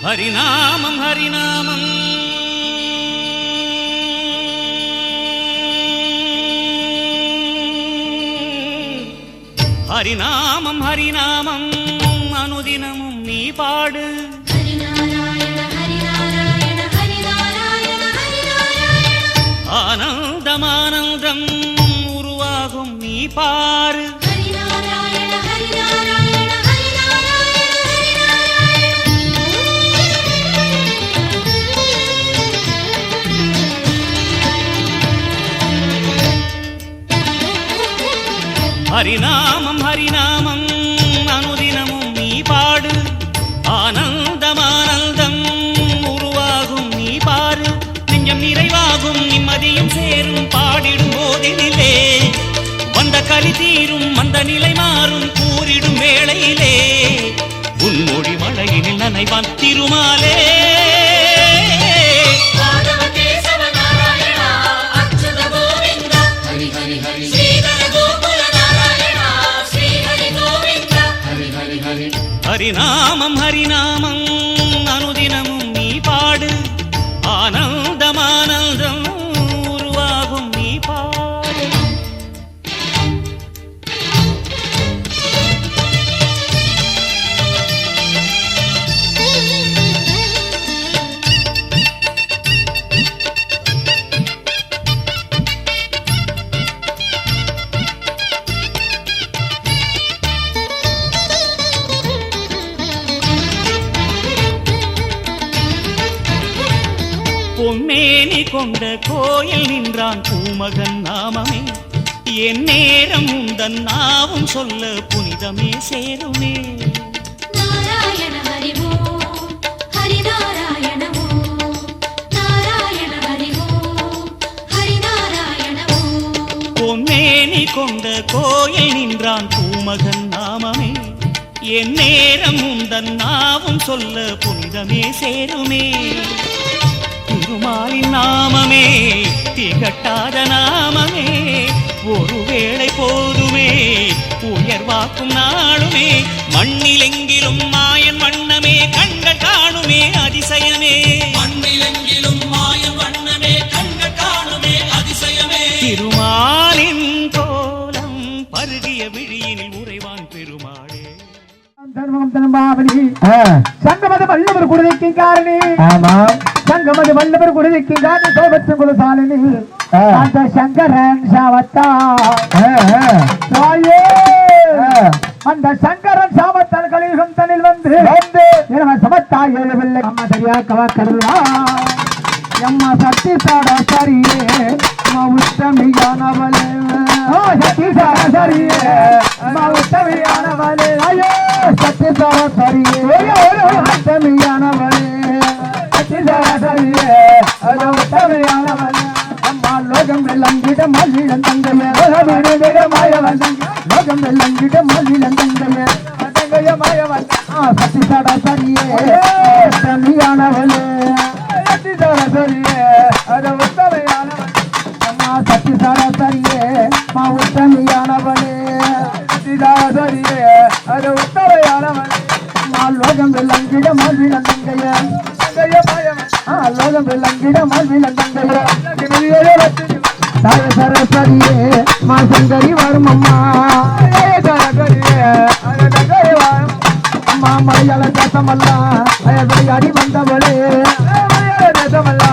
ஹரிநாமம் ஹரிநாமம் ஹரிநாமம் ஹரிநாமம் அனுதினமும் நீ பாடு. ஆனந்தம் ஆனந்தம் உருவாகும் நீ பாரு. ஹரிநாமம் ஹரிநாமம் அனுதினமும் நீ பாடு. ஆனந்தம் ஆனந்தம் உருவாகும் நீ பாரு. நெஞ்சம் நிறைவாகும் நிம்மதியும் சேரும் பாடிடும் போதினிலே. வந்த கலி தீரும் அந்த நிலை மாறும் கூறிடும் வேளையிலே. உன்மொழி மழையினில் நனைவான் திருமாலே. ஹரிநாமம் ஹரிநாமம் அனுதினமும் நீ பாடு. ஆனந்தம் ஆனந்தம் உருவாகும் நீ பாடு. பொன்னேனி கொண்ட கோயில் நின்றான் பூமகன் நாமமே. என் நேரம் உந்தன் நாவும் சொல்ல புனிதமே சேருமே. நாராயண ஹரி ஓம் ஹரி நாராயண ஓம் நாராயண ஹரி ஓம் ஹரி நாராயண ஓம். பொன்னேனி கொண்ட கோயில் நின்றான் பூமகன் நாமமே. என் நேரம் உந்தன் நாவும் சொல்ல புனிதமே சேருமே. திருமாலின் நாமமே திகட்டாத நாமமே. ஒருவேளை போதுமே உயர்வாக்கும் நாளுமே. மண்ணிலெங்கிலும் மாயன் வண்ணமே கண்கள் காணுமே அதிசயமே. மண்ணிலெங்கிலும் மாயன் வண்ணமே கண்கள் காணுமே அதிசயமே. திருமாலின் கோலம் பருகிய விழியினில் உறைவான் பெருமாளே. சங்கமது வல்லவர் குருதிக்கு காரணி. சங்கமது வல்லவர் குருதிக்கு காரணி சோபத்து குலசாலினி. அந்த சங்கரன் சாவத்தா அந்த சங்கரன் சாவத்தால் கலியுகம் தனில் வந்து சமத்தா ஏழவில்லை. அம்மா சரியா கவா கருவா எம்மா சக்தி சாட சரியே உத்தமியானவளே. சக்தி சாட சரியே உத்தமியானவளே. ஐயோ சக்தி சாட சரியே உத்தமியானவளே. சக்தி சாட சரியே உத்தமியானவளே. அம்மா லோகம் வெள்ளங்கிட மல்லிடம் தங்கைய மாயவன். லோகம் வெள்ளங்கிட மல்லிடம் தங்கைய தங்கைய மாயவன். சக்தி சாட சரியே உத்தமியானவளே. சக்தி சாட சரியே உத்தமியானவளே. அம்மா சக்தி சாட சரியே உத்தமியானவளே. சக்திதாசரியே உத்தமையானவளே. லோகம் வெள்ளங்கிட மல்விடம் தங்கைய லோகம் வெள்ளங்கிட மல்விடம் தங்கைய தாய சரஸ்வரியே மா சங்கரி வரும் அம்மா. அம்மா மலையாள தேசமல்லாம் விளையாடி வந்தவளே. வந்தவளே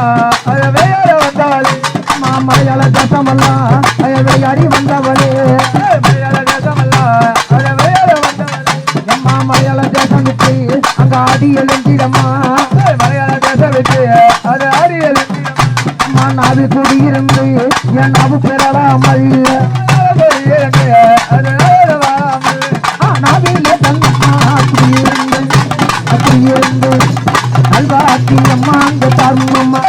அம்மா மலையாள தேசமல்லாம் விளையாடி வந்தவளே. அம்மா மலையாள தேசம் விட்டு அங்க ஆடி எழுந்திடம்மா. மலையாள தேசம் விட்டு அது ஆடி எழுந்திடம்மா. அம்மா நாவு குடியிருந்து என் நாவு பெறலாமல் நாவிலே தங்கம்மா அப்படி இருந்து அல்வாக்கி அம்மா அங்க தர்மம்மா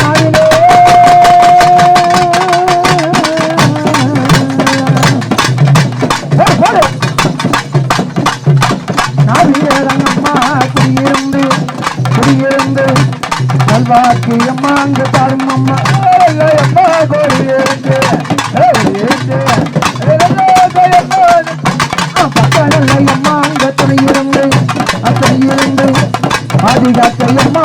நாவிலே நாவிலேரங்கம்மா குடியிருந்து அல்வாக்கி அம்மா அங்க தர்மம்மா அம்மா கோடியிருந்து பக்கனல்ல அம்மா அங்க துணை இருந்து அத்தனை இருந்து ஆதிகாத்தையம்மா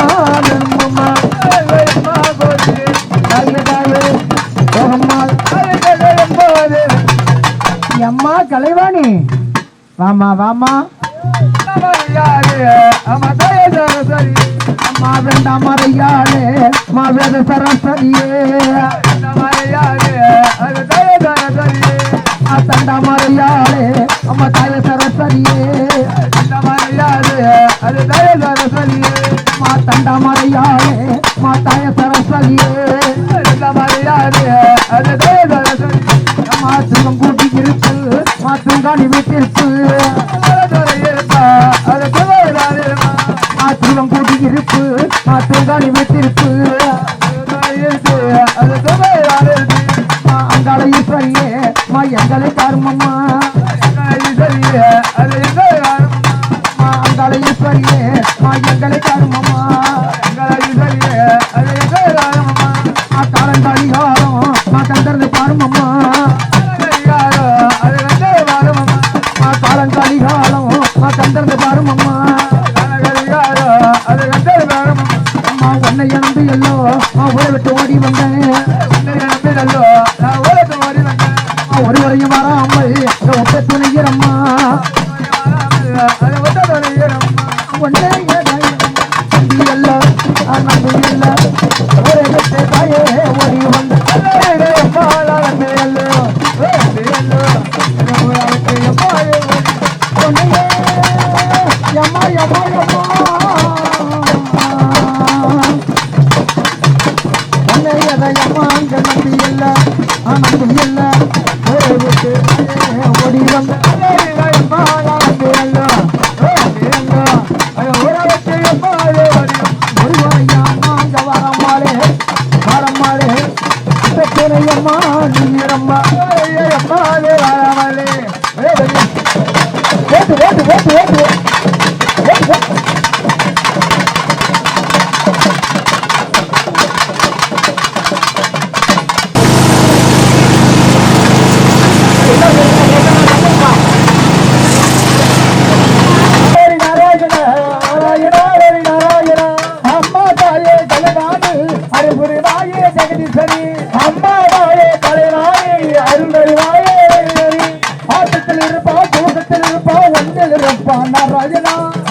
அம்மா அம்மா கலைவாணி வாமா வாமா அம்மா வேண்டாம் மறையாளே மா வேத சரஸ்வதியே தண்டா மறையாளே அம்மா தாய சரஸ்வதியே மா தண்டா மறையாளே மா தாய சரஸ்வதியே மா துங்கம் கூட்டி இருக்கு மா துங்காணி வீட்டிற்கு துங்கம் கூட்டி இருப்பு மா துங்காணி வீட்டிற்கு அங்காள ஈஸ்வரியே மா எங்களை காருமம்மா அங்காள ஈஸ்வரியே மா எங்களை காருமம்மா காலங்காலிகாரம் மா கந்தர்ந்து பாருமம்மா காலங்காலிகாலம் மா கந்தர்ந்து பாருமம்மா அம்மா உன்னை இழந்து எல்லோ ஊரை விட்டு ஓடி வந்தேன் ஒருவரையும் வராமல் ஒட்ட துணைகிறம்மா ஒன்னே அல்ல நம்பு இல்ல ஒரே விட்டு தாயே ஓடி வந்த யம்மா யம்மா யம்மா அம்மா அங்க நம்பி இல்ல நம்பி இல்ல ஒரே விட்டு ஓடி வந்த ஒருவரையா அங்க வரம்மாளே வரம்மாளே துணையம்மா நீரம்மா வரமாளே ஓட்டு ஓட்டு ஓட்டு ஓட்டு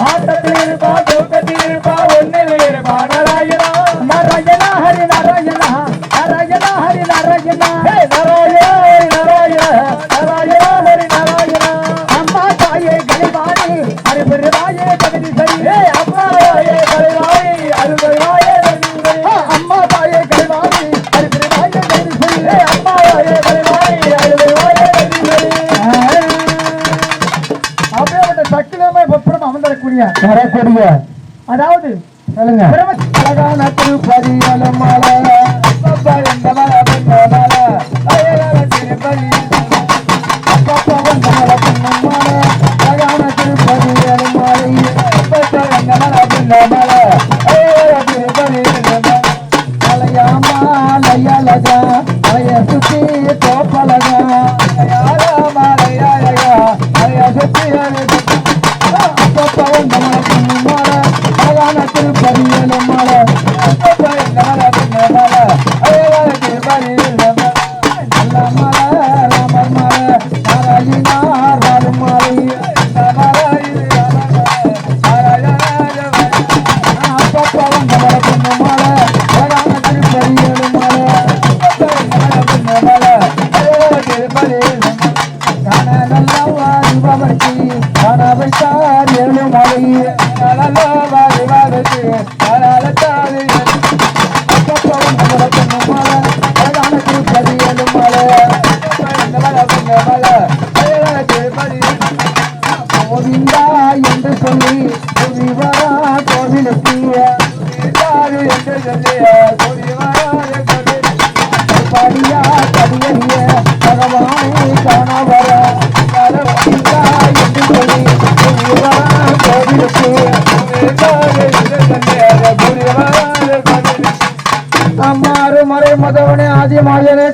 ஆட்டத்தில் இருப்பா தூக்கத்தில் இருப்பா ஒன்னில் இருப்பா நாராயணா நாராயணா ஹரி நாராயணா நாராயணா ஹரி நாராயணா நாராயணா ஹரி நாராயணா நாராயணா ஹரி நாராயணா அம்மா தாயே கலைவாணி அருபெருவாயே ஜெகதி சரி அம்மா தாயே கலைவாணி அருபெருவாயே அம்மா தாயே கலைவாணி அருபெருவாயே ஜெகதி சரி அம்மா தாயே கலைவாணி அருபெருவாயே ஜெகதி சரி அப்படியே சக்கிலமே பப்புறம் அமர்ந்தக்கூடிய வரக்கூடிய அதாவது சொல்லுங்க அழகான திருப்பதி அலமாலை எந்த மலை பெண்ண மலை அழகான திருப்பதி அழகான திருப்பதி அலமாலை எந்த மலை பெண்ண மலை அழகான திருப்பதி அலையாமா அலையழகா அலைய சுத்தி தோப்பழகா அலையா அலைய சுத்தி கோவிந்தா என்று சொல்லி கோவிலுக்கு என்று சொல்லி படியா கடியறிய பகவானை காண வர என்று சொல்லி கோவிலுக்கு அம்மாறு மறை மதவனே ஆதி மாயனே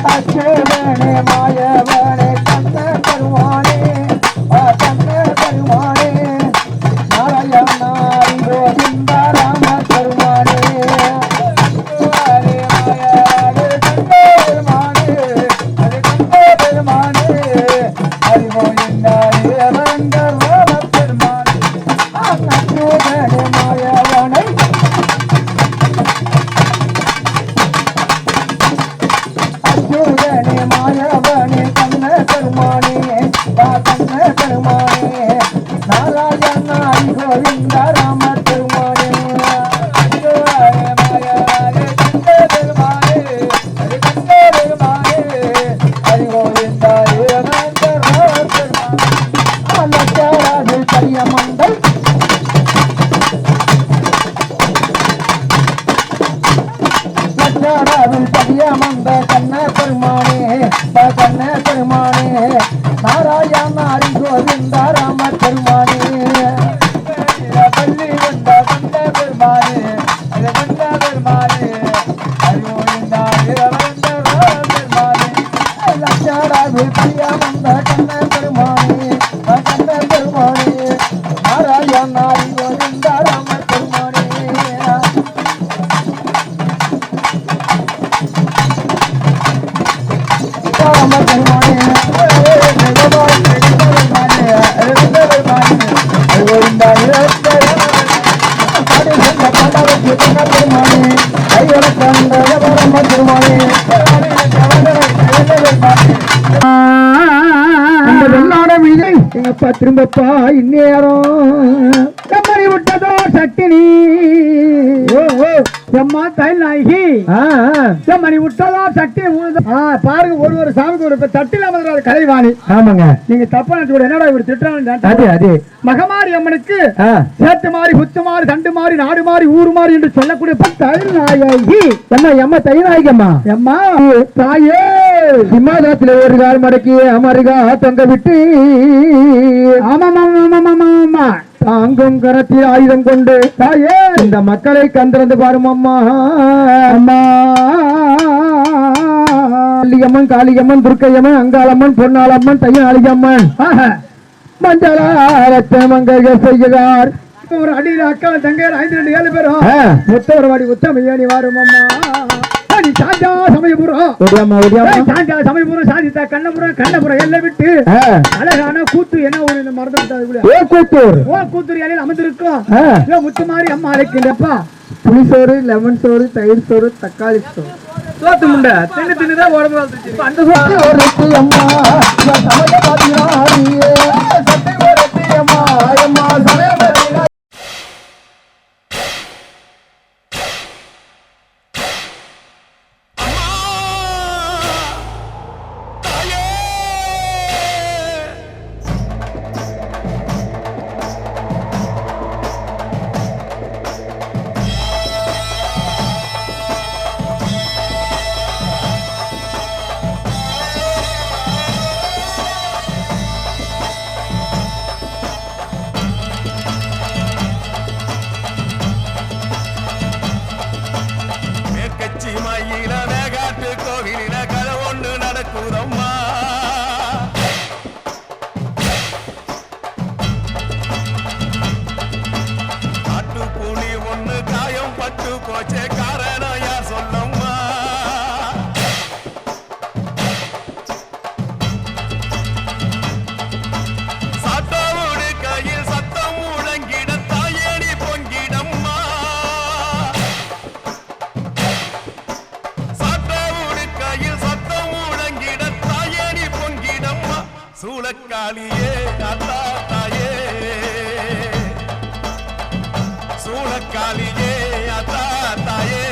அச்சேவனே மாயவனே கந்த பெருமானே கந்த திரும்பப்பா இந்நேரம் கம்மணி விட்டதோ சட்டினி எம்மா தைல் நாயகி மணி விட்டதோ சட்டினி பாருங்க ஒரு சாமிக்கு ஒரு தட்டில வந்து கலைவாணி ஆமாங்க நீங்க தப்பா கூட என்னடா இவர் திட்டுறாங்க அது மகமாரி அம்மனுக்கு சேத்து மாறி புத்து மாறி தண்டு மாறி நாடு மாறி ஊரு மாறி என்று சொல்லக்கூடிய தைல் நாயகி எம்மா தைல் நாயகம்மா எம்மா தாயே சிம்மாதனத்தில் ஒரு கால் மடக்கி அமருகா தொங்க விட்டு ஆமா தாங்கும் கரத்தில் ஆயுதம் கொண்டு தாயே இந்த மக்களை கந்திறந்து பாரும் அம்மா அம்மா அள்ளியம்மன் காளியம்மன் துர்க்கையம்மன் அங்காளம்மன் பொன்னாளம்மன் தையாளியம்மன் மஞ்சளாரத்தமங்க செய்கிறார் ஒரு அடியில் அக்கா தங்கையர் 5-2 7 பேரும் முத்தவர் வாடி உத்தமையானி வாரும் அம்மா சாஞ்சா சமயபுரம் சாதித்தா கண்ணபுரம் எல்லாம் விட்டு அழகான கூத்து என்ன ஒண்ணு மறந்துட்டாரு கூத்தூர் இலையில் அமர்ந்திருக்கும் முத்துமாரி அம்மா அழைக்கின்றப்பா புளிசோறு லெமன் சோறு தயிர் சோறு தக்காளி சோறு சோத்து முண்டை தின்னுதான் உடம்பு அந்த சோத்து ஒரு அம்மா சூளக்காளியே அத்தா தாயே சூளக்காளியே அத்தா தாயே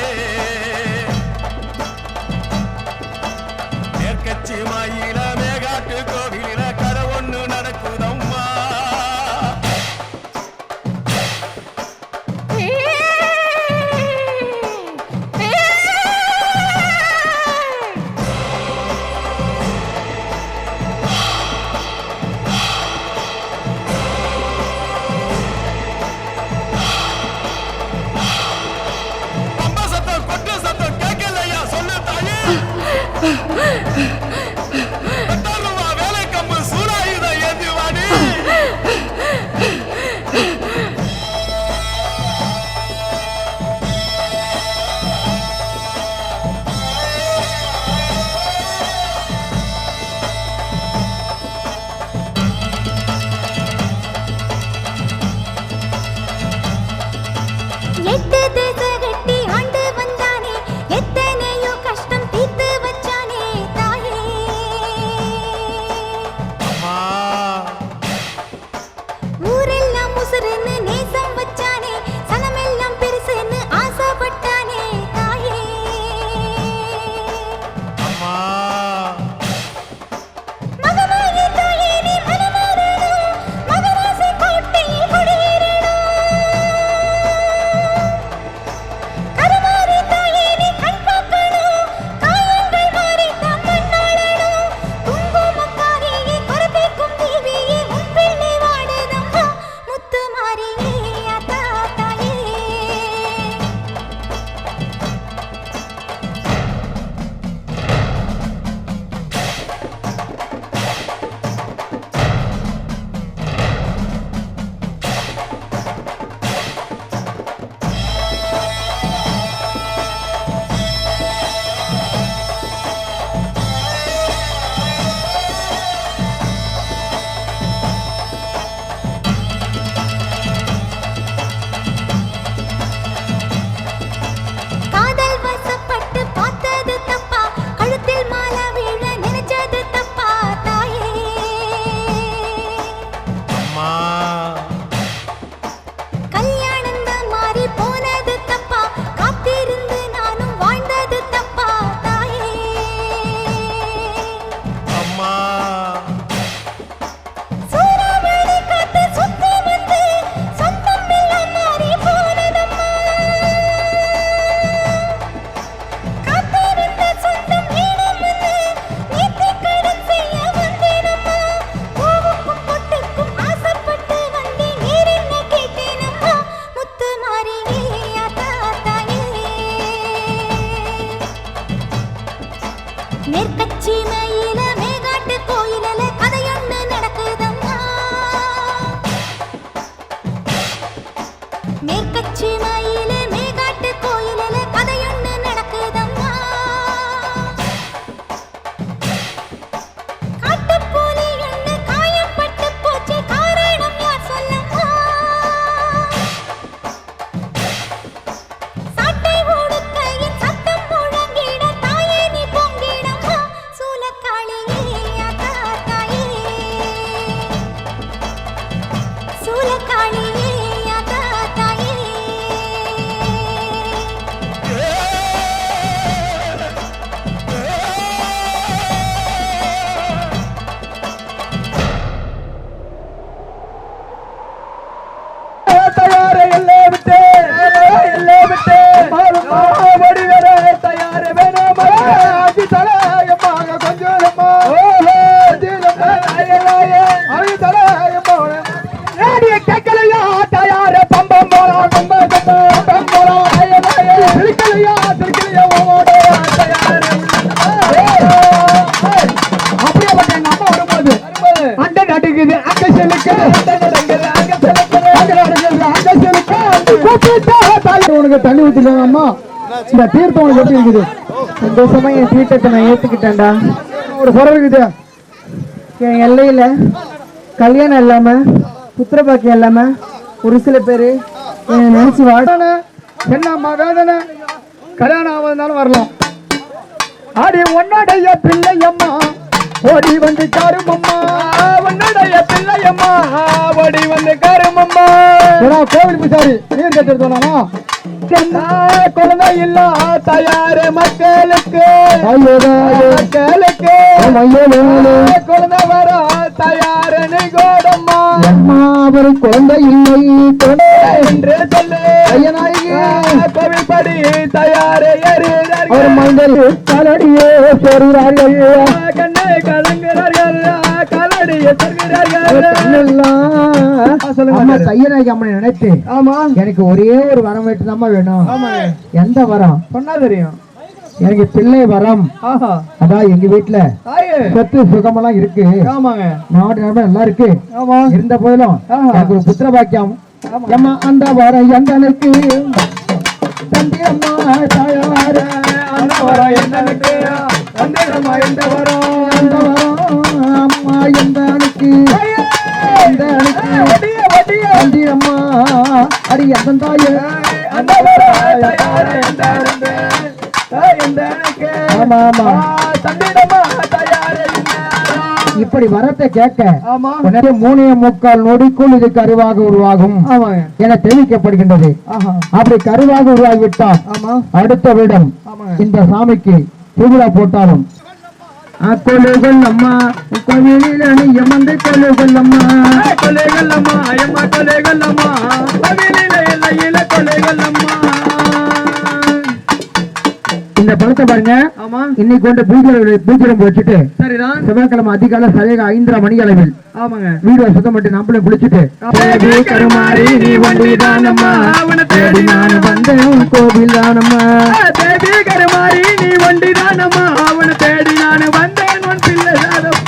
சூலக்காளியே ஆத்தா தாயே தயாரே எல்லே விட்டு ஓடி வர தயாரே வேணும் அதி தலையமாக கொஞ்சம் அதி தலையமாக கேட்கலையா தயாரே பம்பம் போலாம் பம்பம் போலாம் திருக்கலையா ஓட தயாரே அப்படியே எங்க அம்மா வரும்போது அண்டை நடுக்குது அங்க செலுக்கு உனக்கு தண்ணி ஊத்திட்டாங்க அம்மா இந்த தீர்த்தம் உனக்கு எப்படி இருக்குது சந்தோஷமா என் தீர்த்தத்தை நான் ஏத்துக்கிட்டேன்டா. ஒரு குறை இருக்குது என் எல்லையில கல்யாணம் இல்லாம புத்திர பாக்கியம் இல்லாம ஒரு சில பேரு என்னை நினைச்சு வாட என்னம்மா வேதனை கல்யாணம் ஆவதுனாலும் வரலாம் ஆடி உன்னுடைய பிள்ளையம்மா ஓடி வந்து காருமம்மா உன்னுடைய பிள்ளையம்மா ஓடி வந்து காருமம்மா கோவில் பூசாரி நீர் கட்டி சொன்னானா குழந்தை இல்ல தயாரு மக்களுக்கு மக்களுக்கு குழந்தை வர தயாரு நீ கோடம்மா அவர் குழந்தை இல்லை என்று சொல்லு கோவில் படி தயாரு அவர் மைந்தர் காலடியே பெறுகிறார்கள் கண்ணை கலங்குகிறார்கள் காலடியை சொல்கிறார்கள் அம்மா தையனாகி அம்மனை நினைத்து ஆமா எனக்கு ஒரே ஒரு வரம் வேட்டுதாம்மா வேணும். ஆமா எந்த வரம் சொன்னா தெரியும் எனக்கு பிள்ளை வரம். ஆஹா அதான் எங்க வீட்டுல தாயே சொத்து சுகமெல்லாம் இருக்கு, ஆமாங்க நாடு நிலைமை எல்லாம் இருக்கு. ஆமா இருந்த போதிலும் எனக்கு ஒரு புத்திர பாக்கியம் அம்மா அந்த வரம் எந்தனுக்கு தம்பி அம்மா தாயார அந்த வரம் என்னனுக்கு வந்திடமா இந்த வரம் அந்த வரம் அம்மா எந்தனுக்கு தம்பி அம்மா அடி எந்த தாயே அந்த வரம் தயாரு எந்தனுக்கு ஆமா ஆமா தந்திடமா தயாரு இப்படி வரத்தை கேட்க ஆமா உடனே 3.25 நொடிக்குள் இது கருவாக உருவாகும் ஆமாங்க என தெரிவிக்கப்படுகின்றது. ஆஹா அப்படி கருவாக உருவாகிவிட்டால் ஆமா அடுத்த வருடம் ஆமாங்க இந்த சாமிக்கு திருவிழா போட்டாலும் கொலுகள் அம்மா கோவிலில் அணியமந்து கொலுகள் அம்மா கொலைகள் அம்மா அம்மா கொலைகள் அம்மா கோவிலில எல்லையில கொலைகள் அம்மா இந்த படத்தை பாருங்க. ஆமா இன்னைக்கு கொண்டு பூஜை வச்சுட்டு சரிதான் செவ்வாய்க்கிழமை அதிகாலை சரியாக 5:30 மணி அளவில் ஆமாங்க வீடு சுத்தம் பண்ணி நம்மளும் குளிச்சுட்டு கருமாறி நீ வண்டிதானம்மா தேடி நான் வந்தேன் உன் கோவில் தானம்மா தேவி கருமாறி நீ வண்டிதானம்மா அவனை தேடி நான் வந்தேன் உன் பிள்ளை தானம்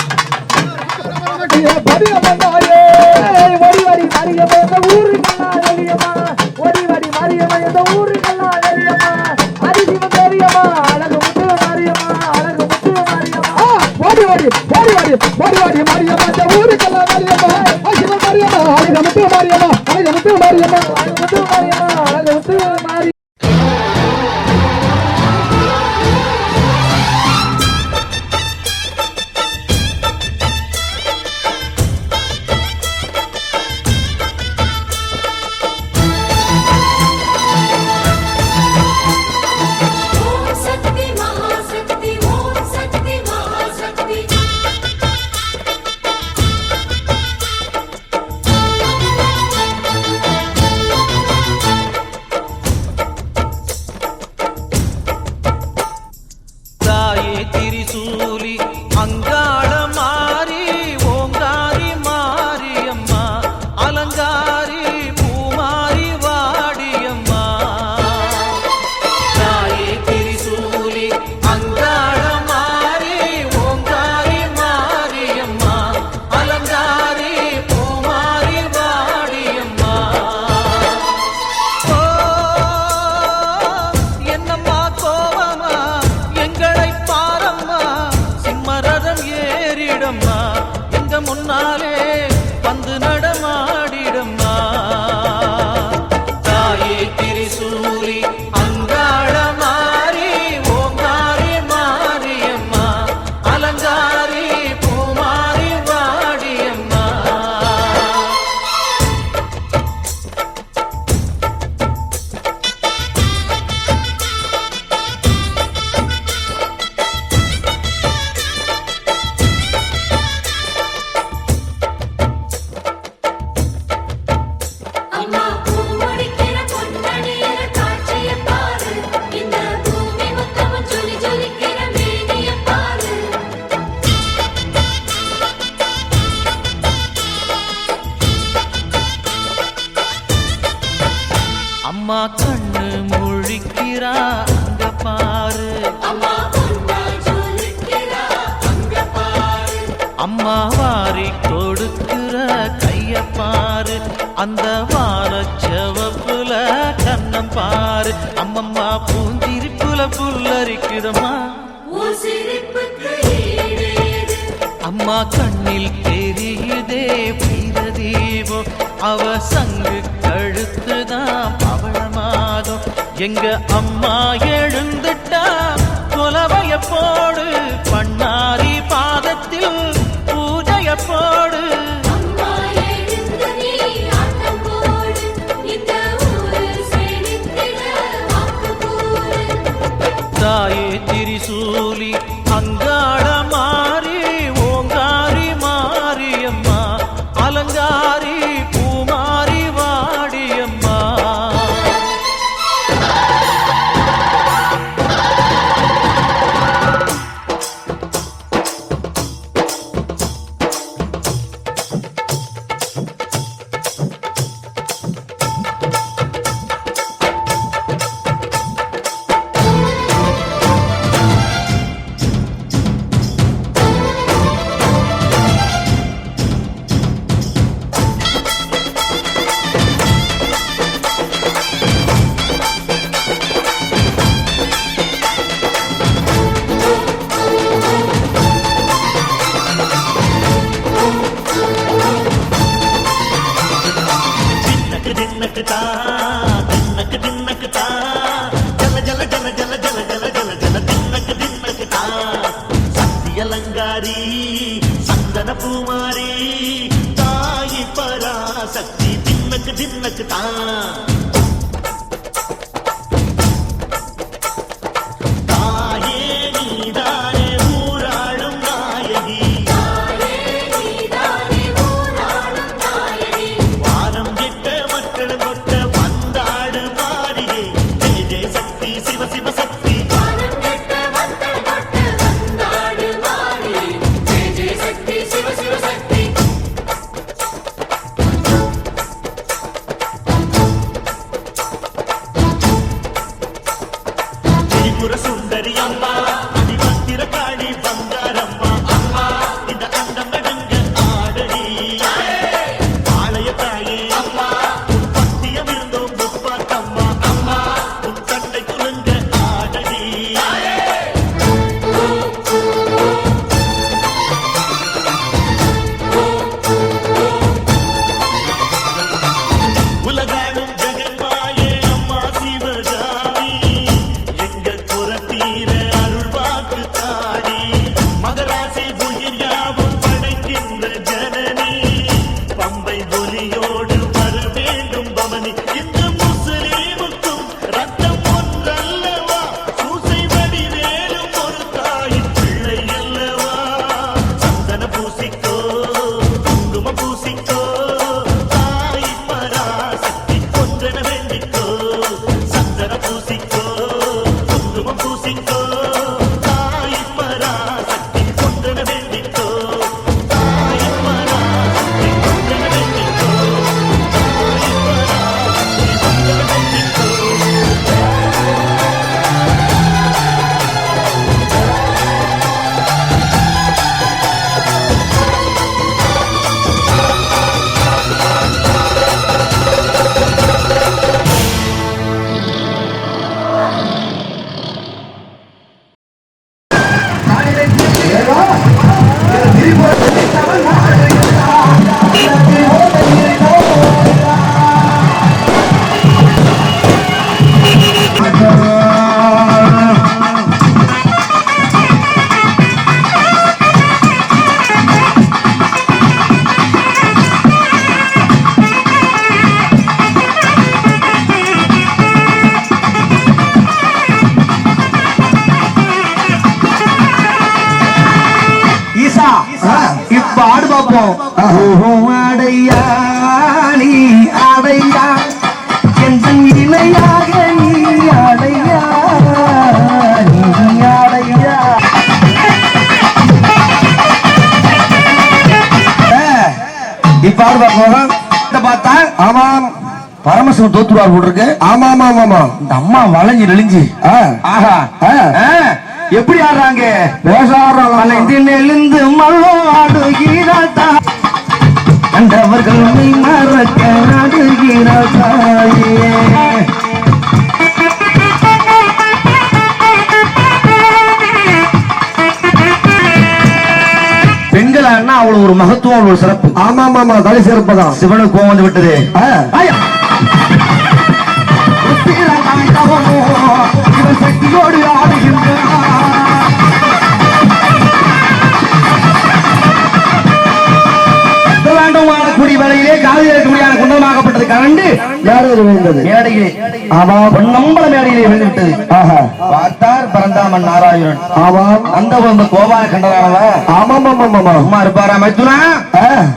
மாரியம்மா ஓம் சக்தி மகாசக்தி ஓம் சக்தி மகாசக்தி அம்மா கண்ணு முழிக்கிறா அங்க பாரு, அம்மா பொன்னா ஜொலிக்கிறா அங்க பாரு, அம்மா வாரி கொடுக்கிற கைய பாரு, அந்த வாரச்சவப்புல கண்ணம் பாரு, அம்மம்மா பூஞ்சிரிப்புல புல்லரிக்குதம்மா, உன் சிரிப்புக்கு ஈடேது, அம்மா கண்ணில் தெரியுதே வீரதீபம், அவ சங்கு கழுத்துதான் பவளமாகும், எங்க அம்மா எழுந்துட்டா கொலவைய போடு, பண்ணாரி பாதத்தில் பூஜைய போடு, அம்மா எழுந்து நீ ஆட்டம் போடு, இந்த ஊரு செழித்திட வாக்கு கூறு, தாயே திரிசூலி அங்காள மாறி ஓங்காரி மாரியம்மா, அலங்காரி பூமாரி வாடியம்மா. அலங்காரி சந்தன பூமாரி தாயி பராசக்தி தின்னக்கு தின்னக்கு தான் தாயே நீதானே ஊராளும் நாயகி, வானம் கெட்ட மக்கள் கொட்ட வந்தாடு மாறியே, ஜெய ஜெய சக்தி சிவ சிவ சக்தி, சிவ சிவ சக்தி, திரிபுர சுந்தரி அம்மா, அதிபத்திர காளி பங்காரம்மா, அம்மா இந்த அண்டம் நடுங்க ஆடடி, ஆலய தாயே அம்மா, உன் பத்தியம் இருந்தோம் முப்பாத்தம்மா, அம்மா உன் கண்ணை குலுங்க ஆடடி, உலகாளும் ஜெகன்மாயே அம்மா சிவகாமி, எங்க குரத்தீர அருள் வாக்கு தாடி, மகராசி உயிர் யாவும் படைக்கின்ற ஜனனி, பம்பை ஒலியோடு வர வேண்டும் பவனி, இந்த முஸ்லீமுக்கும் ரத்தம் ஒன்றல்லவா, சூசை வடிவேலும் ஒரு தாயின் பிள்ளை அல்லவா, சந்தன பூசிக்கோ குங்குமம் பூசிக்கோ, தாய் பராசக்தி ஒன்றென வேண்டிக்கோ, சந்தன பூசிக்கோ குங்குமம் பூசிக்கோ, தாய் பராசக்தி ஒன்றென வேண்டிக்கோ, தாய் பராசக்தி ஒன்றென வேண்டிக்கோ, தாய் பராசக்தி ஒன்றென வேண்டிக்கோ. ஈசா இப்ப ஆடு பார்ப்போம். அடையா நீ அடையா எந்த இணையாக நீ அடையா, நீ அடையா. இப்ப ஆடு பார்ப்போம். பார்த்தா ஆமாம் பரமசிவம் தோத்துருவார் போல் இருக்கு. ஆமா ஆமா ஆமா. இந்த அம்மா வளைஞ்சு நெளிஞ்சு ஆஹா எப்படி ஆடுறாங்க, பேச ஆடுறாங்க. எழுந்து மல்லாடுகிறாட்டா கண்டவர்கள் மறக்க ஆடுகிறாட்டாயே. பெண்கள் ஆடினா அவ்வளவு ஒரு மகத்துவம், அவ்வளவு ஒரு சிறப்பு. ஆமா ஆமா ஆமா. தலை சிறப்பு தான். சிவனுக்கு கோவம் வந்து விட்டது. இவன் சக்தியோடு ஆடுகின்றான். கூடிய வேளையிலே காலையில் இருக்கக்கூடிய குண்டமாகப்பட்டது கரண்டு மேடையிலே பொன்னம்பல மேடையிலே விழுந்து விட்டது. பார்த்தார் பரந்தாமன் நாராயணன். அந்த கோபால கண்டதானவன். அம்மா இருப்பாரா மைத்துனா,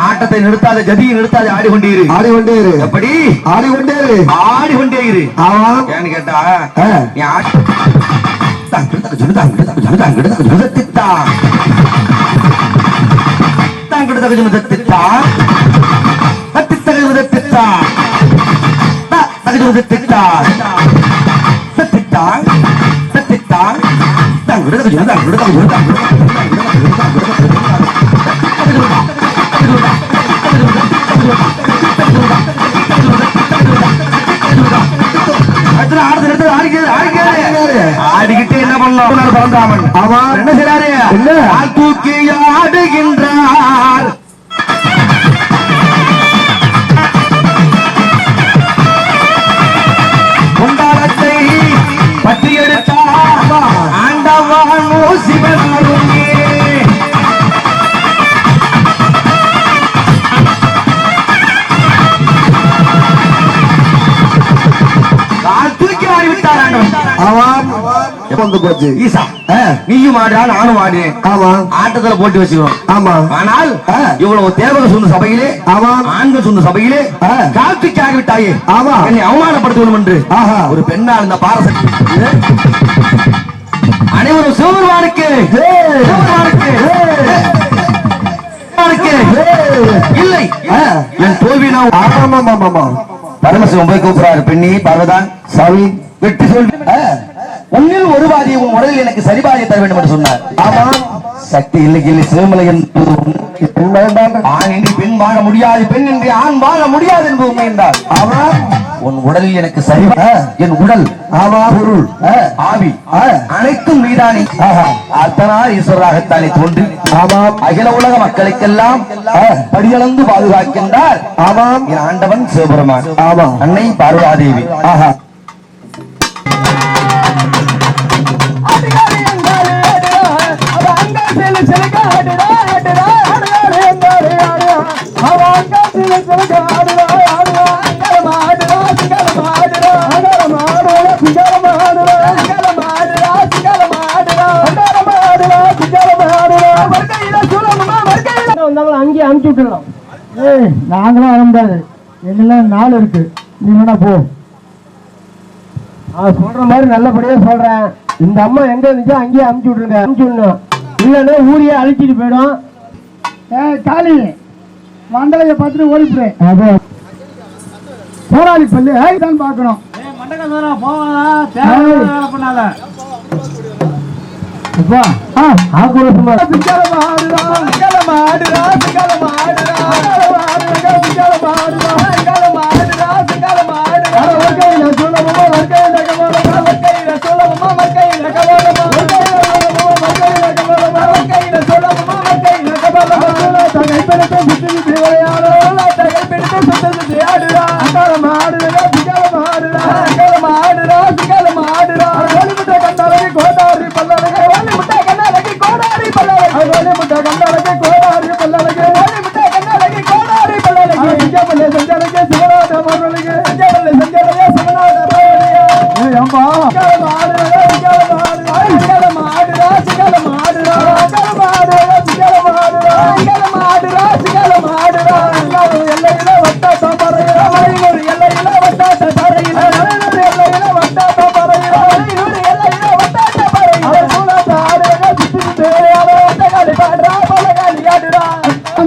ஆட்டத்தை நிறுத்தாத, ஜதியை நிறுத்தாத, ஆடிக்கொண்டே இரு. எப்படி ஆடிக்கொண்டே இரு. ஏன்னு கேட்டா ஆடிக்கிட்டு என்ன பண்ணலாம் பரந்தாமன்? அவன் என்ன செய்றாரு? தூக்கி ஆடுகின்றார். கொண்டாடத்தை பற்றி எடுத்தார் ஆண்டவன் சிவன் தூக்கி ஆடிவிட்டார் ஆண்டவன். ஈசா நீயும் ஆடுறா, நானும் ஆடுறேன். ஆட்டத்துல போட்டு வச்சுக்கிறோம். ஆனால் இவ்வளவு தேவக சொன்ன சபையிலே, ஆண்கள் சொன்ன சபையிலே காத்துக்கு ஆகிவிட்டாயே, என்னை அவமானப்படுத்தணும் என்று ஒரு பெண்ணால் இந்த பாரசக்தி அனைவரும் சிவபெருமானுக்கு இல்லை என் தோல்வி. பரமசிவம் போய் கூப்பிடுறாரு, பெண்ணி பார்வதா சாமி வெற்றி சொல், உன்னில் ஒரு பாதியை உன் உடலில் எனக்கு சரிபாதியை தர வேண்டும் என்று சொன்னார். ஆமா சக்தி இல்லை சிவமலை ஆண் என்று பெண் வாழ முடியாது, பெண் என்று ஆண் வாழ முடியாது என்பது உண்மை என்றார். அவன் உன் உடலில் எனக்கு சரி, என் உடல் பொருள் ஆவி அனைத்தும் நீதானே. அத்தனால் ஈஸ்வரராகத்தானே தோன்றி அகில உலக மக்களுக்கெல்லாம் படியளந்து பாதுகாக்கின்றார். என் ஆண்டவன் சிவபெருமான், அன்னை பார்வதாதேவி. அங்கேயே அனுப்பிச்சு விட்டுலாம். நாங்களும் வர முடியாது, எங்கெல்லாம் நாள் இருக்கு, நீ வேணா போ. சொல்ற மாதிரி நல்லபடியா சொல்றேன். இந்த அம்மா எங்க இருந்துச்சோ அங்கேயே அனுப்பிச்சு விட்டுருங்க, அனுப்பிச்சு விடணும். இல்லைன்னா ஊரையே அழிச்சிட்டு போயிடும். காளி மண்டலைய பார்த்துட்டு ஓடிப்புறேன். அதே போராளி பள்ளி தான் பார்க்கணும்.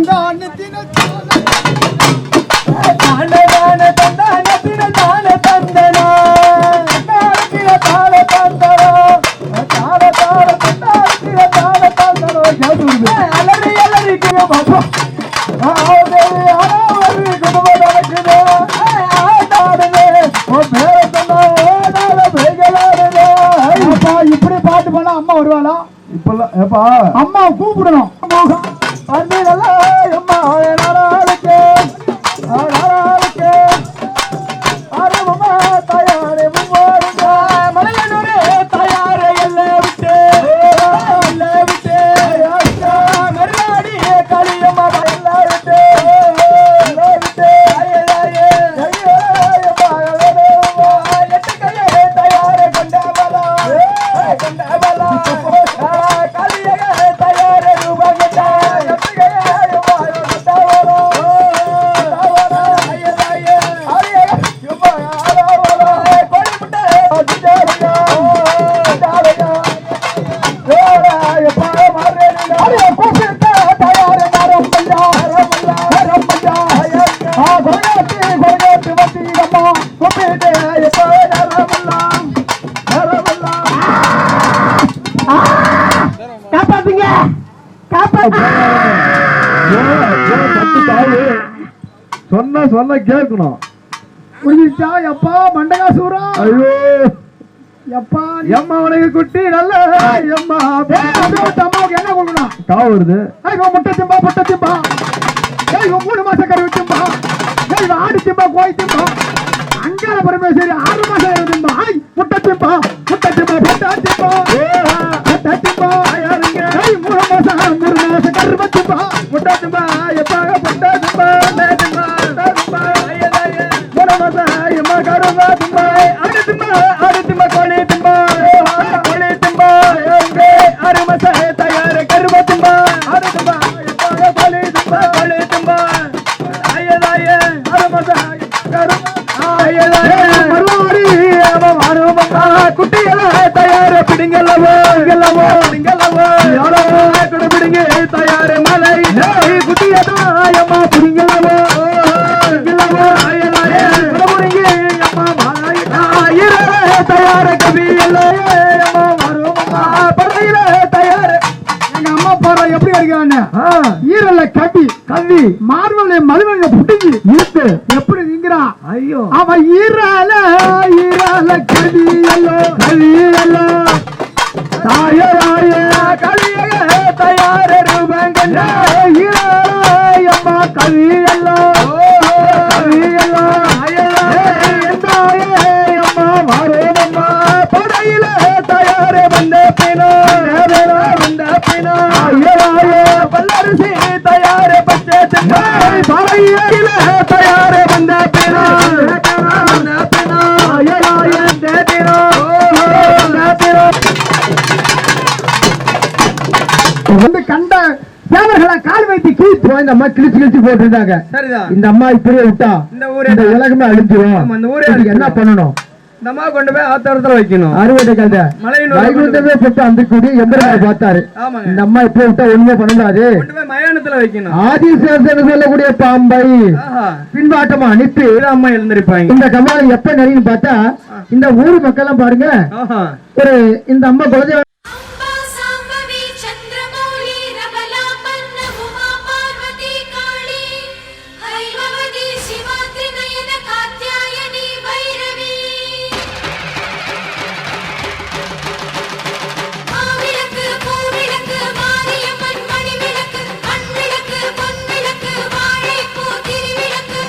தந்தான வருவாளா? இப்பெல்லாம் ஏப்பா அம்மா கூப்பிடணும். காப்பாத்துங்க, சொன்ன கேட்கணும். புரிஞ்சிச்சா? எப்பா மண்டகா சூரா, ஐயோ எப்பா எம்மா உனக்கு குட்டி நல்ல எம்மா அம்மாவுக்கு என்ன கொடுக்கணும்? காவு வருது. முட்டை திம்பா, முட்டை திம்பா, 3 மாசம் கருவி திம்பா, ஆடு திம்பா, கோய் திம்பா, அங்கால பரமேஸ்வரி 6 மாசம் திம்பா, முட்டை திம்பா, முட்டை திம்பா, முட்டை திம்பா, முட்டை திம்பா, 3 மாசம் கருவி திம்பா, முட்டை திம்பா, எப்பா முட்டை திம்பா, திம்பா, திம்பா, 3 மாசம் எம்மா கருவா திம்பா, ஆடு திம்பா, ஆடு திம்பா, கோழி திம்பா, கோழி திம்பா, 6 மாசம் தயார் கருவா திம்பா, ஆடு திம்பா, எப்பா கோழி திம்பா, கோழி திம்பா, ஐயதாய 6 மாசம் குட்டிகள தயார பிடிங்கல்லவோ, பிடிங்க தயார மலை குட்டியம்மா பிடிங்கல்லவோ, தயார கவி பறவையில தயார. எங்க அம்மா பாரு எப்படி இருக்காங்க, ஈரல்ல கட்டி கவி மார்வலை மதுவலை புட்டிங்கி இழுத்து எப்படி நீங்கிறா. ஐயோ அவன் ஈரல கவி எல்லோ, கவி எல்லோ தாயராய கவிய தயார ரூபங்கண்ட ஈரம்மா கவி எல்லோ, கவி எல்லோ அம்மா மாறேனம்மா படையில தயார வந்த பினோ, வந்த பினோ பல்லரிசி தயார பச்சை திம்பாய் படையில தயார வந்த பினோ, வந்த பினோ வந்து கண்ட தேவர்களை கால் வைத்து கீழ்த்து இந்த அம்மா கிழிச்சு போட்டுருந்தாங்க. இந்த அம்மா இப்படியே விட்டா இந்த உலகமே அழிஞ்சிரும். என்ன பண்ணணும்? இந்த அம்மா கொண்டு போய் ஆத்தாரத்துல வைக்கணும். அறுவடை கதை வைகுண்டமே போட்டு அந்த கூடி எம்பராஜ் பார்த்தாரு. இந்த அம்மா இப்படி விட்டா ஒண்ணுமே பண்ணாது, மயானத்துல வைக்கணும். ஆதிசேஷன் சொல்லக்கூடிய பாம்பை பின்பாட்டமா அனுப்பி அம்மா எழுந்திருப்பாங்க. இந்த கமாலம் எப்ப நிறைய பார்த்தா இந்த ஊர் மக்கள் எல்லாம் பாருங்க, ஒரு இந்த அம்மா குழந்தை அம்பா சாம்பவி சந்திரமௌலி ரபலாபன்ன உமா பார்வதி காளி ஹைவவதி சிவாத்ரி நயன காத்யாயனி பைரவி மாவிளக்கு பூவிளக்கு மாரியம்மன் மணிவிளக்கு மண்விளக்கு பொன்விளக்கு வாழைப்பூ திருவிளக்கு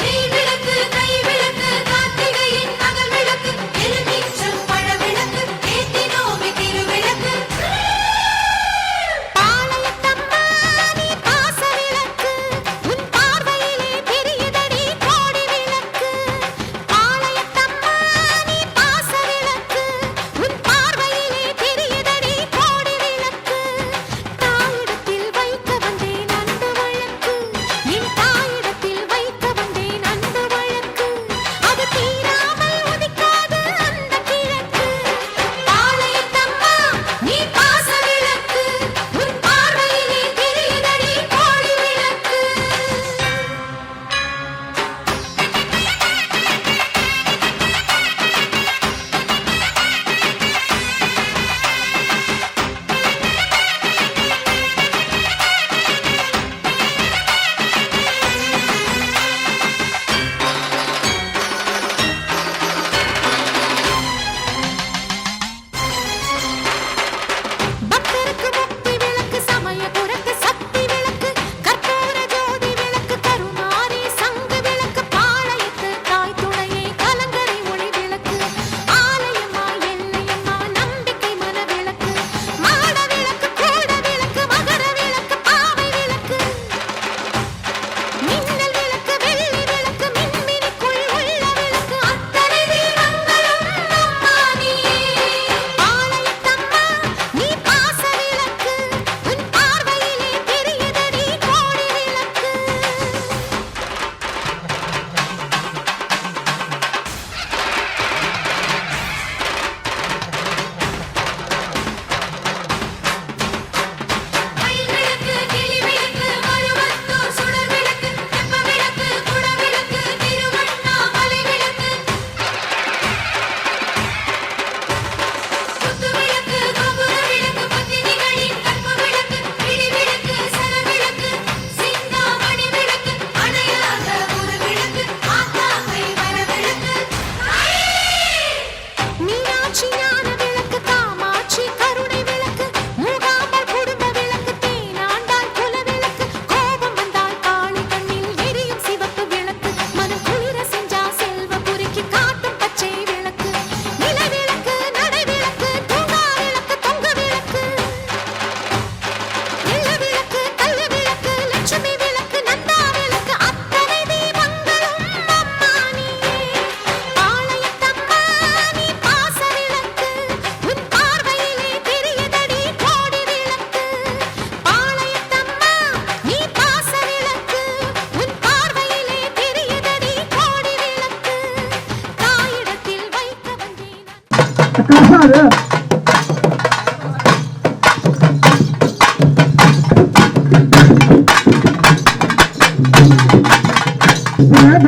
நெய்விளக்கு கைவிளக்கு கார்த்திகையின் நகல் விளக்கு கசாது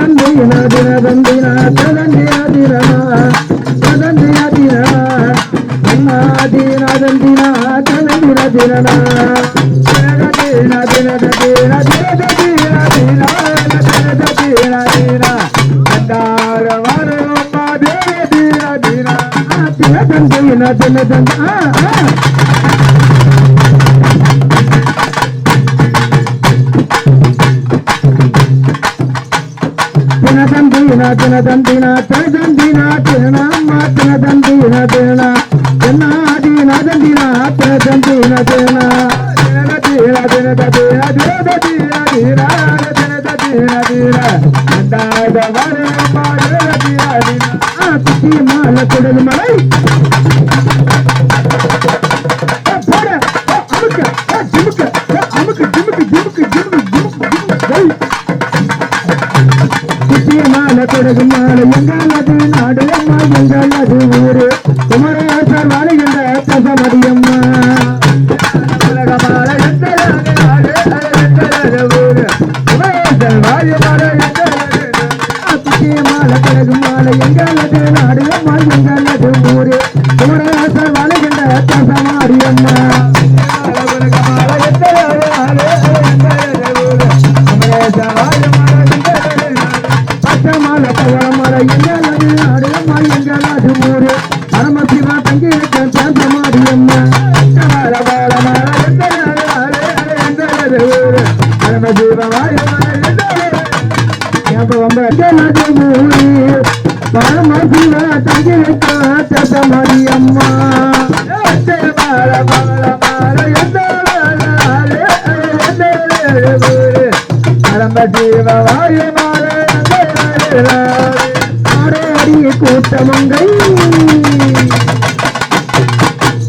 தந்தினா தின தந்தினா தந்தியா தினா தந்தியா தினா தந்தினா தந்தினா தந்தினா தினா தினா தின தின தின தின தின தின தந்தார வரமா தின தின தின தின தந்தினா தின தந்தினா தினதந்தினா தினதந்தினா தினதந்தினா தினமா தினதந்தினா தினா தினாதினா தந்தினா தினதந்தினா தினா தினதந்தினா தினதந்தினா தினதந்தினா தினா தினதந்தினா தினா அந்தாத வரமா தினதந்தினா தினா குட்டி மாலை குடல் மலை போட அமுக்கு ஜிமுக்கு அமுக்கு ஜிமுக்கு ஜிமுக்கு ஜிமுக்கு ஜிமுக்கு மாலை கொடுகு மாலை எங்களது நாடு அம்மா எங்களது ஊரு குமரேசர் வாழுகின்ற பசமதியம்மா மாலை எங்களது நாடு எங்களது ஊரு குமரேசர் வாழு மாலை மாலை கொடுகு மாலை எங்களது நாடு அம்மா எங்களது ஊரு குமரேசர் வாழுகின்ற பசமாரியம்மா மாலை எங்களது நாடு எங்களது ஊரு குமரேசர் வாழு மாலை பவளமலை எங்களது நாடுமா எங்களது ஊரு பரமசிவா தங்கி இருக்க பேசமாரியம்மா எங்களது ஊரு பரமசிவா எங்களது ஊரு பரமசிவா தங்கி இருக்க பேசமாரியம்மா பரமசிவ ஆடி கூட்டமங்கை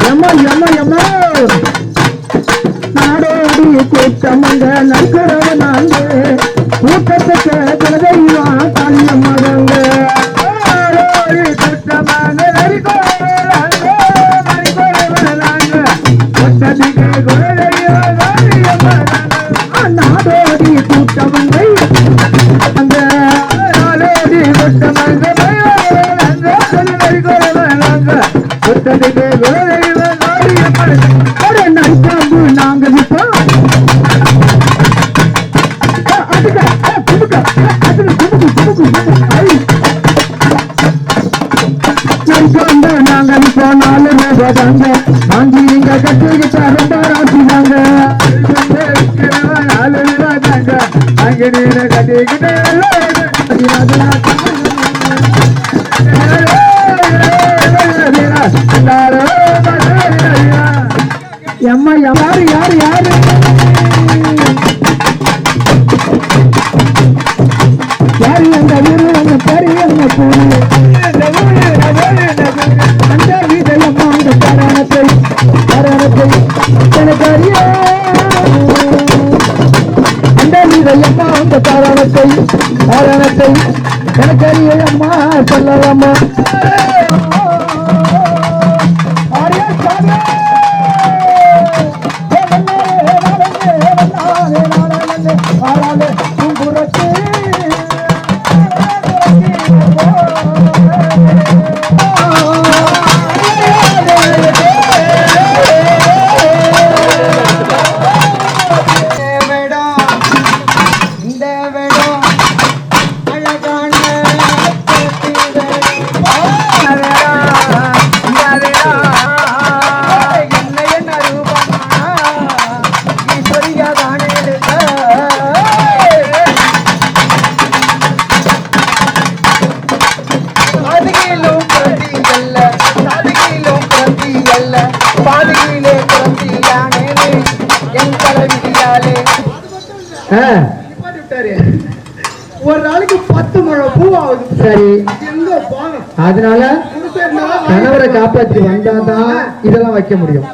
எம்மா எம்மா எம்மா நாடோடி கூட்டமங்க நற்கரவு நாங்க கூட்டத்துக்கு குலதெய்வா காளியம் மகங்க நாடோடி கூட்டமங்க நரிகோரங்க கூட்டத்துக்கு குலதெய்வா காளியம் மகங்க நாடோடி கூட்டமங்கை நாங்கள் இப்போ நாலு தாங்க வாங்கி நீங்க கட்டிக்கிட்ட ரொம்ப ராசிதாங்க நாலு தாங்க வாங்கி நீங்க கட்டிக்கிட்ட எம்மா யாரு யாரு யாரு யாரு அந்த ஊரு அந்த பேரு அந்த பூரு அந்த வீதம்மா அந்த காரணத்தை எனக்கு அறிய அந்த வீதம்மா அந்த காரணத்தை எனக்கு அறிய அம்மா சொல்லலாமா ஒரு நாளைக்கு 10 முழம் பூ ஆகுது. சரி, அதனால கணவரை காப்பாற்றி வந்தாதான் இதெல்லாம் வைக்க முடியும்.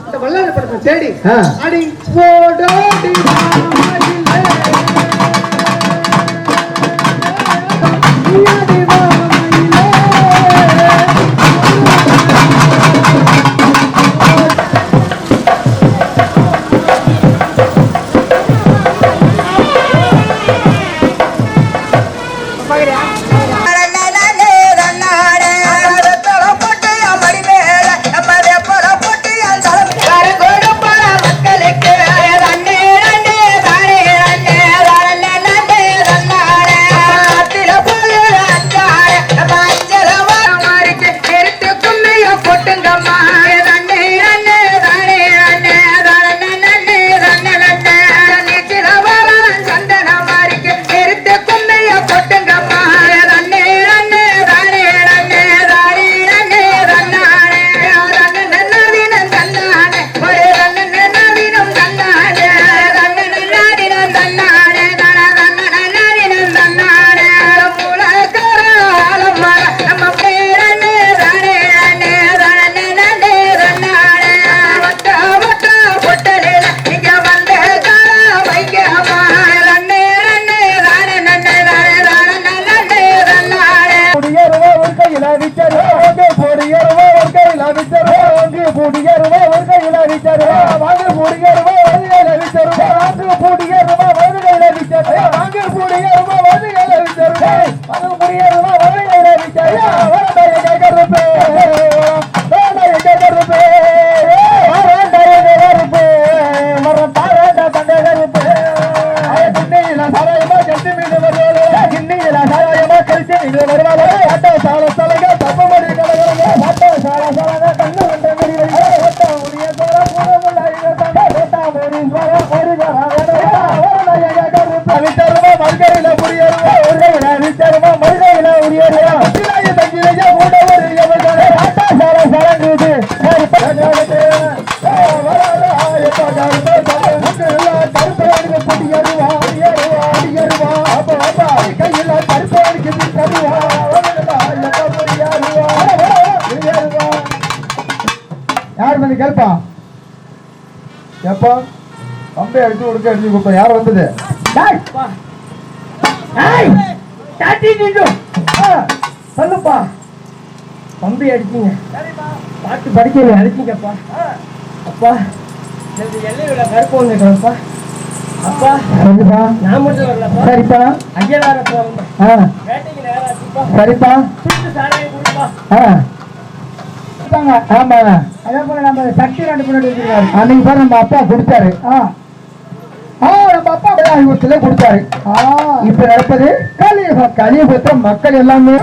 இந்த வல்லாரை படத்தை தேடி அடி போடோடி மாமயிலே சாராயமா கட்டி மீது வருவாளோ கிண்ணியில சாராயமா கழிச்சு மீது வருவாளோ ஆட்டோ சால சாலங்க தப்பு மணி கலகலங்க ஆட்டோ சால சாலங்க கண்ணு கண்ட முடியல ஓட்ட முடிய தோற போறவங்க ஓட்ட மோடி வர ஓடி அவித்தருமா மல்கையில புரியருவா ஒருகையில அவித்தருமா மல்கையில உரியருவா சிலைய தங்கிலையா கூட ஒரு எவர்களே ஆட்டோ சால சாலங்குது யார் வந்து கேட்பா எப்பா பம்பை அடிச்சு கொடுக்க அடிச்சு கொடுப்பா யார் வந்தது சொல்லுப்பா பம்பை அடிச்சிங்க பாட்டு படிக்க அடிச்சிங்கப்பா அப்பா எல்லையோட கருப்பு வந்துட்டோம்ப்பா அப்பா சரிப்பா நான் மட்டும் வரலப்பா சரிப்பா ஐயனாரப்பா வேட்டைக்கு நேரம் ஆச்சுப்பா சரிப்பா சுட்டு சாலையை கொடுப்பா ஆமாங்க அதே போல நம்ம சக்தி ரெண்டு முன்னாடி வச்சிருக்காரு அன்னைக்கு பாரு நம்ம அப்பா கொடுத்தாரு நம்ம அப்பா ஆய்வத்துல கொடுத்தாரு இப்ப நடப்பது கலியுகத்தை மக்கள் எல்லாமே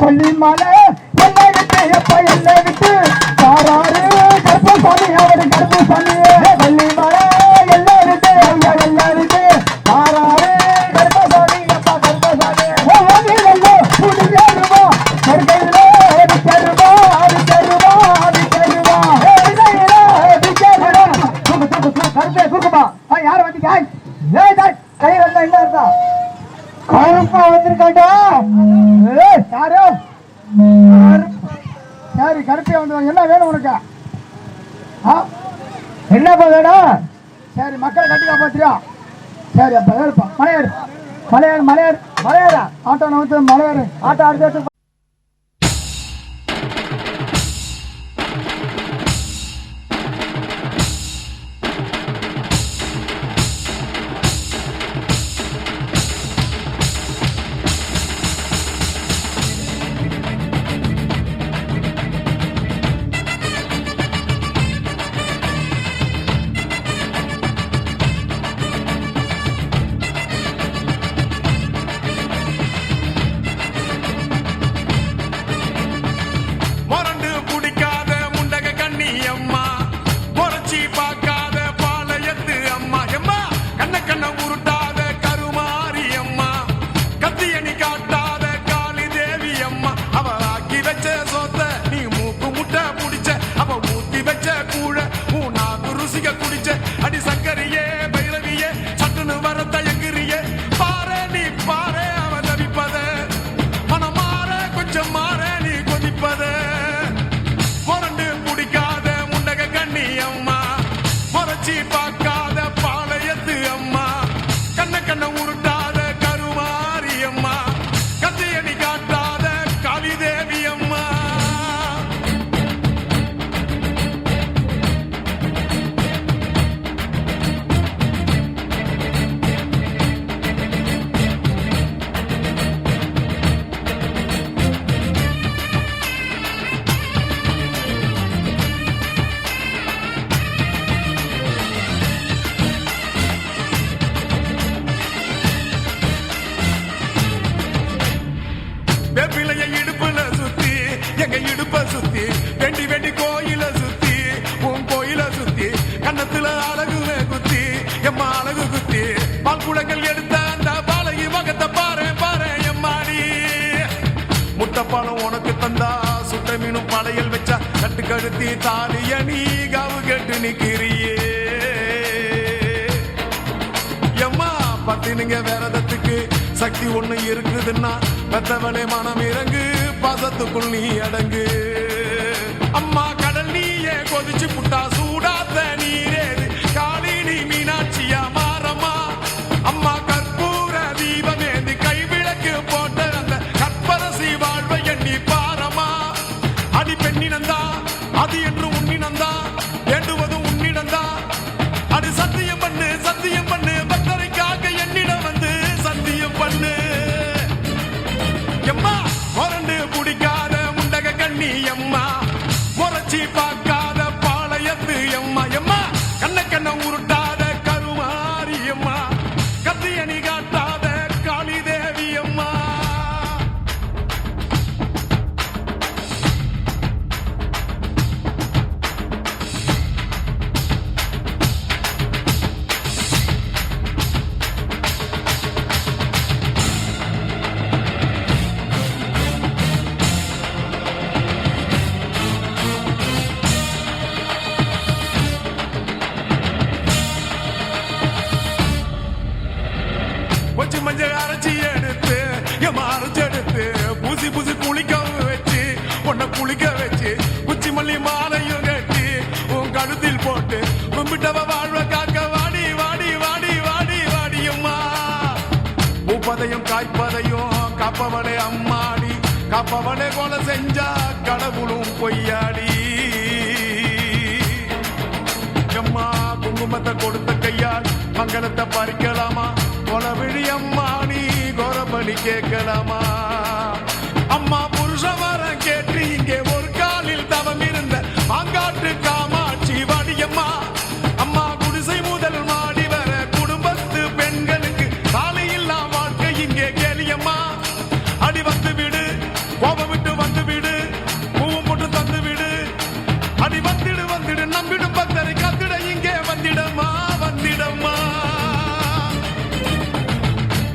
கொல்லிமலை என்னை விட்டு எப்ப என்னை விட்டு சாராரு கருப்பசாமி அவரு கருப்பசாமி கொல்லிமலை என்னை விட்டு ஐயா என்னை விட்டு சாராரு கருப்பசாமி அப்பா கருப்பசாமி குடியேறுவா மறுகையில அடிக்கருவா அடிக்கருவா அடிக்கருவா கருப்பே குறுக்குமா யார் வந்து கை வந்தா என்ன இருந்தா கருப்பா வந்திருக்காண்டா யாரு சரி கருப்பையா வந்து என்ன வேணும் உனக்கு என்ன வேணும் சரி மக்களை கட்டி காப்பாத்திரியா சரி அப்ப ஏறுப்பா மலையாரு மலையாரு மலையாரு மலையாரா ஆட்டோ வந்து மலையாரு ஆட்டோ அடுத்து Cheap. கண்ணத்துல அழகுமே குத்தி எம்மா அழகு குத்தி பால் குடங்கள் எடுத்த அந்த பாலகி மகத்தை பாரு பாரு எம்மாடி முட்டைப்பாலம் உனக்கு தந்தா சுட்ட மீனும் படையல் வச்சா கட்டு கழுத்தி தாலிய நீ காவு கேட்டு நிக்கிறியே எம்மா பத்தினுங்க விரதத்துக்கு சக்தி ஒண்ணு இருக்குதுன்னா பெத்தவனே மனம் இறங்கு பாசத்துக்குள் நீ அடங்கு அம்மா கடல் நீயே கொதிச்சு புட்டா சூடாத்த நீரேது காளி நீ மீனாட்சியா மாறம்மா அம்மா கற்பூர தீபமேந்தி கைவிளக்கு போட்ட அந்த கற்பரசி வாழ்வை எண்ணி பாரம்மா அடி பெண்ணினந்தா அது என்று உன்னினந்தா வேண்டுவது உன்னிடந்தா அது சத்தியம் பண்ணு பக்தரைக்காக என்னிடம் வந்து சத்தியம் பண்ணு எம்மா முரண்டு குடிக்காத முண்டக கண்ணி எம்மா முறைச்சி பார்க்காத பாளையத்து எம்மா எம்மா கண்ண உருட்டாத கருமாரி எம்மா கத்தியணி காட்டாத காளி தேவி அம்மா கொஞ்சம் மஞ்சள் அரைச்சி எடுத்து எம்மா அரைச்செடுத்து பூசி குளிக்க வச்சு உன்னை குளிக்க வச்சு குச்சி மல்லி மாலையும் கட்டி உன் கழுத்தில் போட்டு கும்பிட்டவ வாழ்வ காக்க வாடி வாடி வாடி வாடி வாடியம்மா பூப்பதையும் காய்ப்பதையும் காப்பவனே அம்மாடி காப்பவனே கொலை செஞ்சா கடவுளும் பொய்யாடி எம்மா குங்குமத்தை கொடுத்த கையால் மங்களத்தை பறிக்கலாமா கொலவிழி அம்மா நீ கோரபலி கேட்கலாமா அம்மா புருஷ வர கேட்டு இங்கே ஒரு காலில் தவம் இருந்த மாங்காட்டு காமாட்சி வாடியம்மா அம்மா குடிசை முதல் மாடி வர குடும்பத்து பெண்களுக்கு சாலையில்லா வாழ்க்கை இங்கே கேளியம்மா அடி வந்து விடு கோபம் விட்டு வந்து விடு பூவும் போட்டு தந்து விடு அடி வந்துடு நம்பிடும் பக்தரை கத்திட இங்கே வந்திடம்மா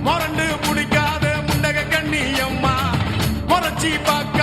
முரண்டு பிடிக்காத முண்டக கண்ணி அம்மா முறைச்சி பார்க்க